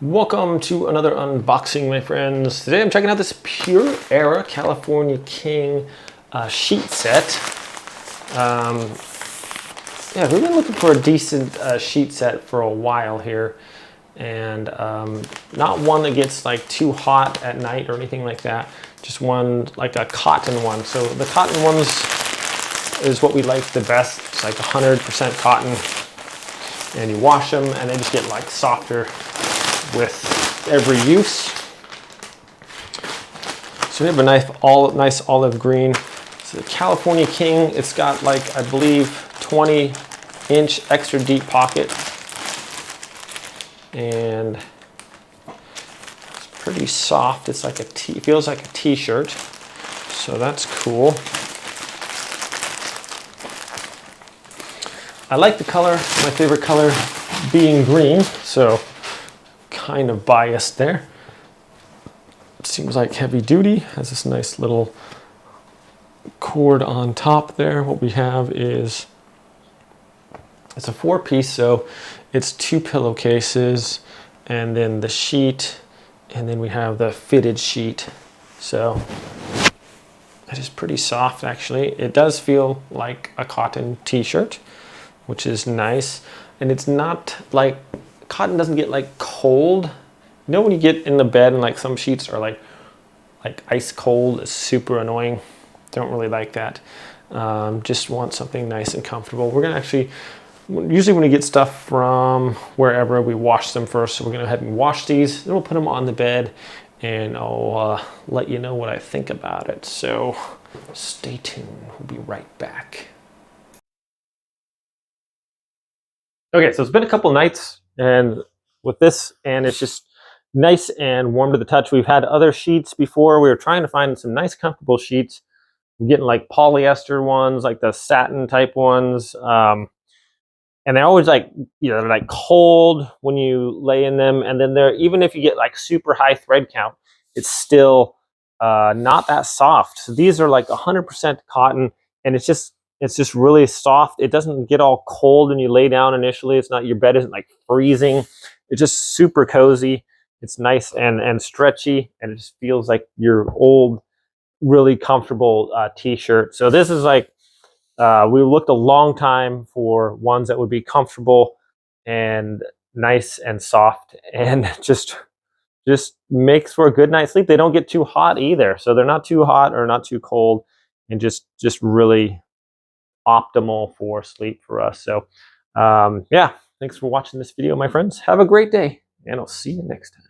Welcome to another unboxing, my friends. Today I'm checking out this Pure Era California King sheet set. Yeah, we've been looking for a decent sheet set for a while here, and not one that gets like too hot at night or anything like that. Just one, like a cotton one. So the cotton ones is what we like the best. It's like 100% cotton, and you wash them and they just get like softer with every use. So we have a nice olive green. It's a California King. It's got like, I believe, 20-inch extra deep pocket. And it's pretty soft. It's like it feels like a t-shirt. So that's cool. I like the color, my favorite color being green, so kind of biased there. It seems like heavy duty. Has this nice little cord on top there. What we have is, it's a 4-piece, so it's 2 pillowcases and then the sheet, and then we have the fitted sheet. So it is pretty soft actually. It does feel like a cotton t-shirt, which is nice. And it's not like, cotton doesn't get like cold. You know when you get in the bed and like some sheets are like ice cold, it's super annoying. Don't really like that. Just want something nice and comfortable. We're gonna actually, usually when we get stuff from wherever, we wash them first. So we're gonna go ahead and wash these, then we'll put them on the bed and I'll let you know what I think about it. So stay tuned, we'll be right back. Okay, so it's been a couple nights and with this, and it's just nice and warm to the touch. We've had other sheets before. We were trying to find some nice comfortable sheets. We're getting like polyester ones, like the satin type ones. And they're always like, they're like cold when you lay in them. And then they're, even if you get like super high thread count, it's still not that soft. So these are like 100% cotton, and it's just really soft. It doesn't get all cold when you lay down initially. It's not, your bed isn't like freezing. It's just super cozy. It's nice and stretchy, and it just feels like your old, really comfortable t-shirt. So this is like, we looked a long time for ones that would be comfortable and nice and soft, and just makes for a good night's sleep. They don't get too hot either, so they're not too hot or not too cold, and just really optimal for sleep for us. So yeah, thanks for watching this video, my friends. Have a great day, and I'll see you next time.